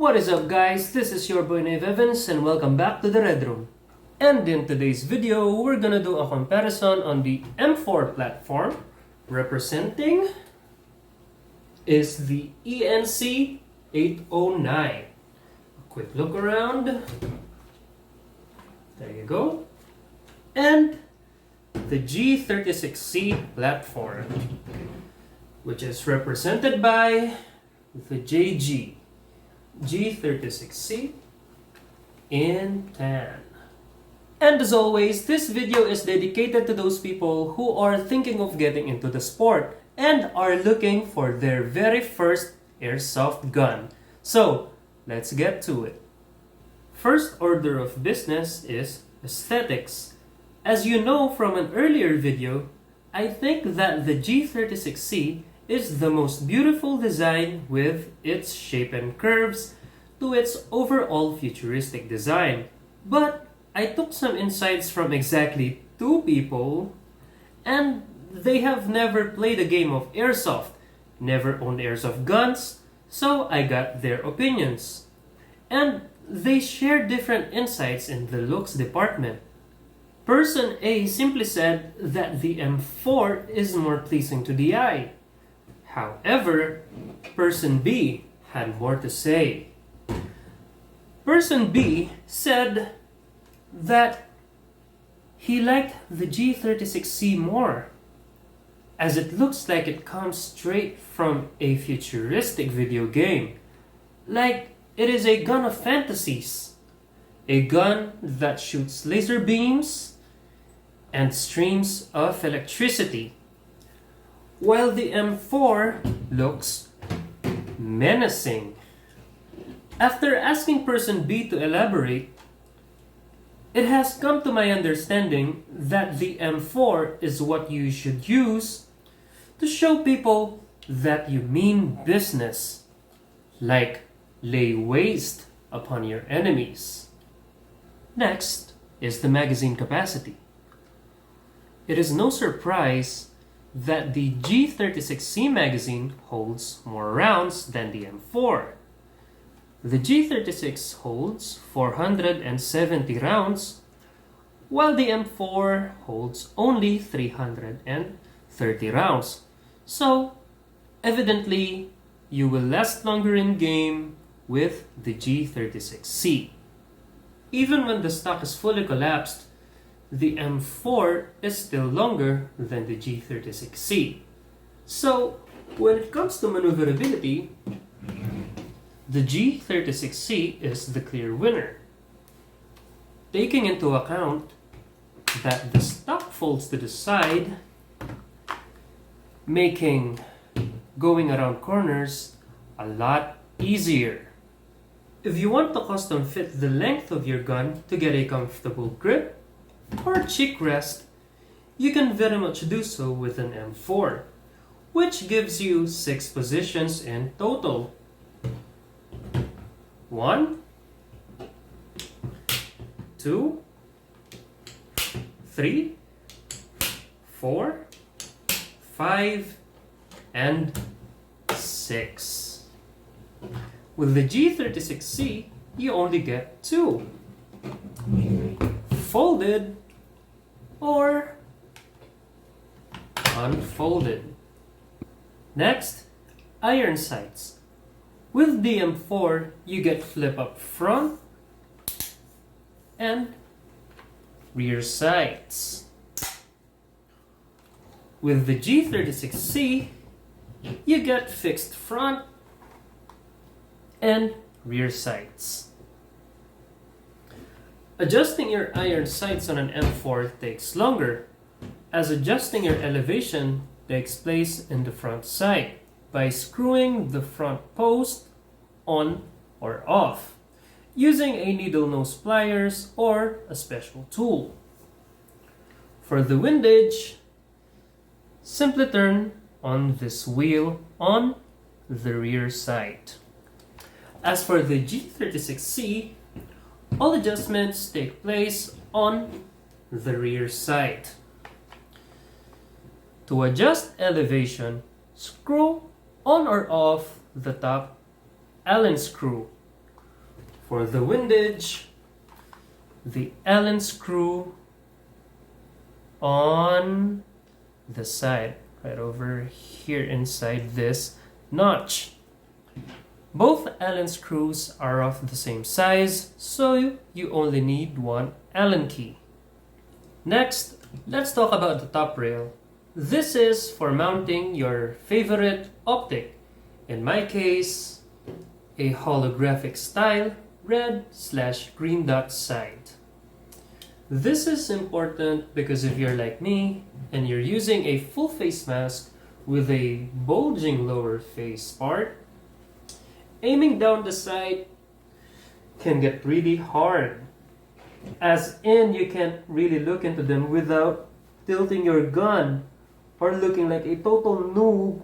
What is up guys, this is your boy Nave Evans and welcome back to the Red Room. And in today's video, we're gonna do a comparison on the M4 platform. Representing is the ENC 809. A quick look around. There you go. And the G36C platform, which is represented by the JG G36C in tan. And as always, this video is dedicated to those people who are thinking of getting into the sport and are looking for their very first airsoft gun. So, let's get to it. First order of business is aesthetics. As you know from an earlier video, I think that the G36C is the most beautiful design with its shape and curves to its overall futuristic design. But I took some insights from exactly two people, and they have never played a game of airsoft, never owned airsoft guns, so I got their opinions. And they share different insights in the looks department. Person A simply said that the M4 is more pleasing to the eye. However, Person B had more to say. Person B said that he liked the G36C more, as it looks like it comes straight from a futuristic video game. Like it is a gun of fantasies. A gun that shoots laser beams and streams of electricity. While the M4 looks menacing. After asking Person B to elaborate, it has come to my understanding that the M4 is what you should use to show people that you mean business, like lay waste upon your enemies. Next is the magazine capacity. It is no surprise that the G36C magazine holds more rounds than the M4. The G36 holds 470 rounds, while the M4 holds only 330 rounds. So, evidently, you will last longer in game with the G36C. Even when the stock is fully collapsed, the M4 is still longer than the G36C. So, when it comes to maneuverability, the G36C is the clear winner. Taking into account that the stock folds to the side, making going around corners a lot easier. If you want to custom fit the length of your gun to get a comfortable grip or cheek rest, you can very much do so with an M4, which gives you 6 positions in total. 1, 2, 3, 4, 5, and 6. With the G36C, you only get 2. Folded or unfolded. Next, iron sights. With the M4, you get flip up front and rear sights. With the G36C, you get fixed front and rear sights. Adjusting your iron sights on an M4 takes longer, as adjusting your elevation takes place in the front sight by screwing the front post on or off using a needle nose pliers or a special tool. For the windage, simply turn on this wheel on the rear sight. As for the G36C, all adjustments take place on the rear sight. To adjust elevation, screw on or off the top Allen screw For the windage, the Allen screw on the side, right over here inside this notch. Both Allen screws are of the same size, so you only need one Allen key. Next, let's talk about the top rail. This is for mounting your favorite optic. In my case, a holographic style red/green dot sight. This is important because if you're like me and you're using a full face mask with a bulging lower face part, aiming down the sight can get really hard. As in, you can't really look into them without tilting your gun or looking like a total noob,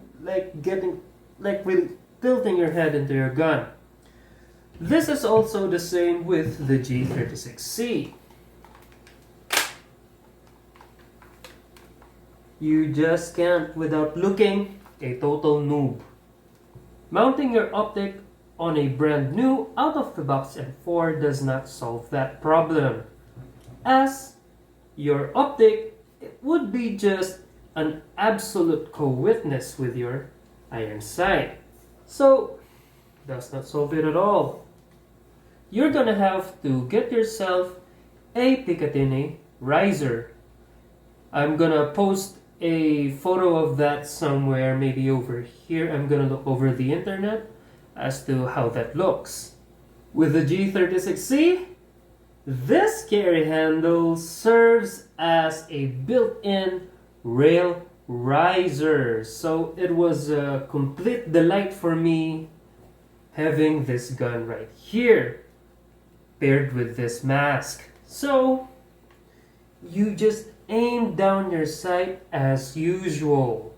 really tilting your head into your gun. This is also the same with the G36C. You just can't without looking a total noob. Mounting your optic on a brand new out-of-the-box M4 does not solve that problem, as your optic would be just an absolute co-witness with your iron sight. So, does not solve it at all. You're gonna have to get yourself a Picatinny riser. I'm gonna post a photo of that somewhere, maybe over here. I'm gonna look over the internet as to how that looks. With the G36C, this carry handle serves as a built-in rail riser, so it was a complete delight for me having this gun right here paired with this mask. So you just aim down your sight as usual.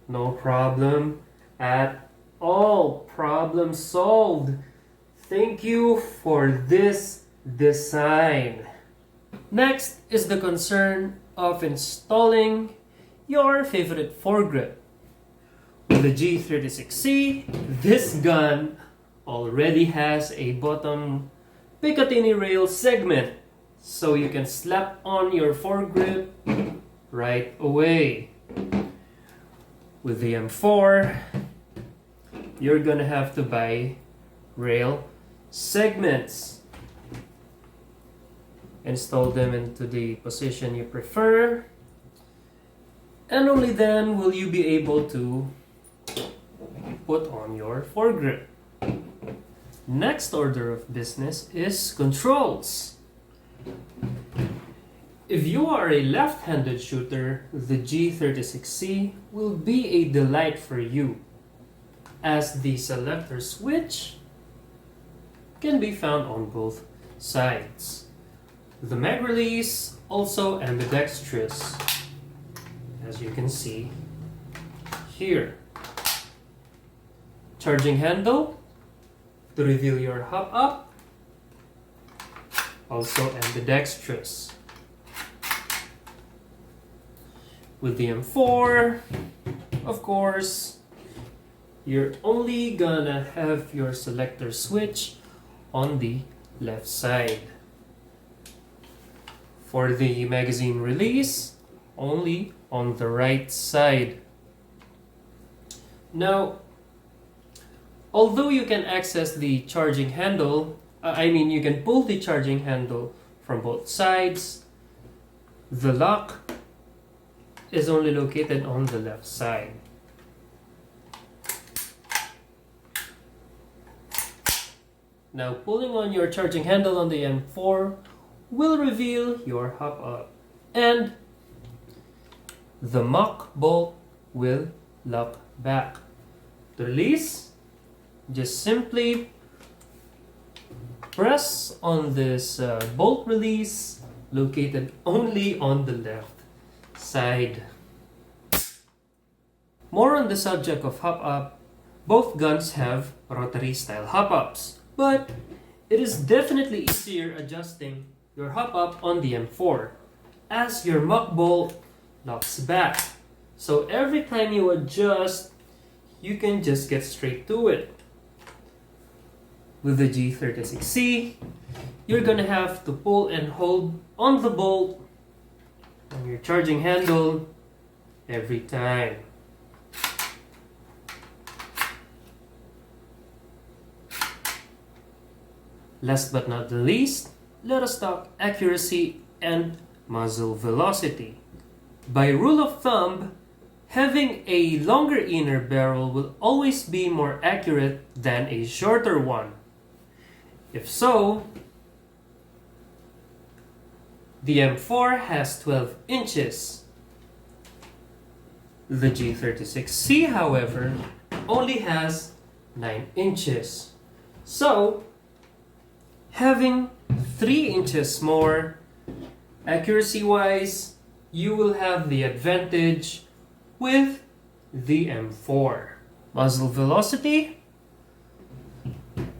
No problem at all. Problem solved. Thank you for this design. Next is the concern of installing your favorite foregrip. With the G36C, this gun already has a bottom Picatinny rail segment, so you can slap on your foregrip right away. With the M4, you're gonna have to buy rail segments. Install them into the position you prefer, and only then will you be able to put on your foregrip. Next order of business is controls. If you are a left-handed shooter, the G36C will be a delight for you, as the selector switch can be found on both sides. The mag release also ambidextrous, as you can see here. Charging handle to reveal your hop up, also ambidextrous. With the M4, of course, you're only gonna have your selector switch on the left side. For the magazine release, only on the right side. Now, although you can access the charging handle, you can pull the charging handle from both sides, the lock is only located on the left side. Now, pulling on your charging handle on the M4 will reveal your hop up, and the mock bolt will lock back. To release, just simply press on this bolt release located only on the left side. More on the subject of hop up, both guns have rotary style hop ups, but it is definitely easier adjusting your hop up on the M4, as your mock bolt locks back. So every time you adjust, you can just get straight to it. With the G36C, you're gonna have to pull and hold on the bolt on your charging handle every time. Last but not the least, let us talk accuracy and muzzle velocity. By rule of thumb, having a longer inner barrel will always be more accurate than a shorter one. If so, the M4 has 12 inches. The G36C, however, only has 9 inches. So, having 3 inches more, accuracy-wise, you will have the advantage with the M4. Muzzle velocity,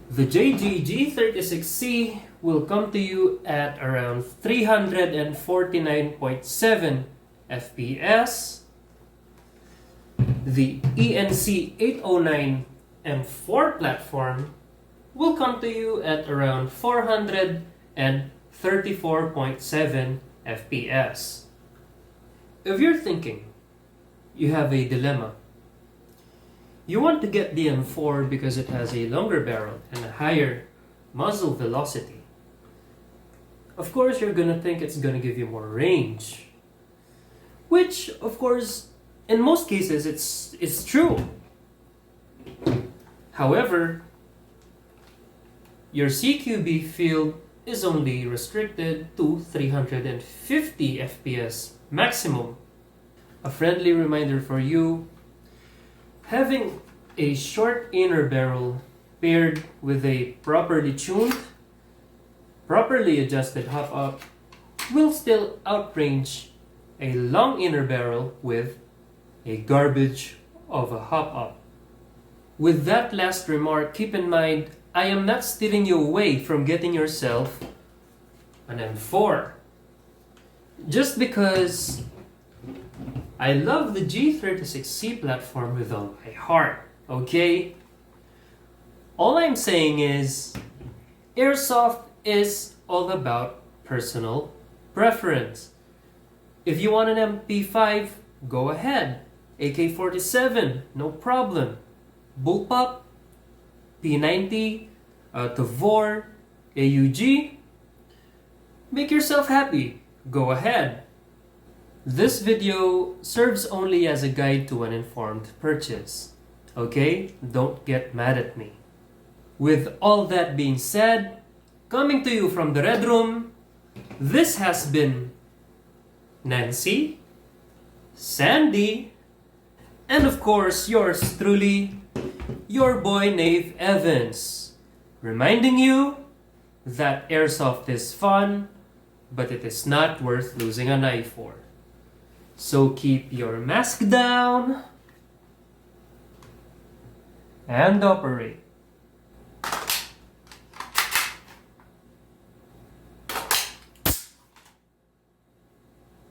the JG G36C will come to you at around 349.7 FPS. The ENC 809 M4 platform will come to you at around 434.7 FPS. If you're thinking you have a dilemma, you want to get the M4 because it has a longer barrel and a higher muzzle velocity. Of course, you're gonna think it's gonna give you more range, which, of course, in most cases, it's true. However, your CQB field is only restricted to 350 FPS maximum. A friendly reminder for you, having a short inner barrel paired with a properly tuned, properly adjusted hop-up will still outrange a long inner barrel with a garbage of a hop-up. With that last remark, keep in mind, I am not steering you away from getting yourself an M4. Just because I love the G36C platform with all my heart, okay? All I'm saying is, Airsoft is all about personal preference. If you want an MP5, go ahead. AK-47, no problem. Bullpup, P90, Tavor, AUG, make yourself happy. Go ahead. This video serves only as a guide to an informed purchase. Okay? Don't get mad at me. With all that being said, coming to you from the Red Room, this has been Nancy, Sandy, and of course yours truly, your boy Nave Evans, reminding you that Airsoft is fun, but it is not worth losing an eye for. So keep your mask down and operate.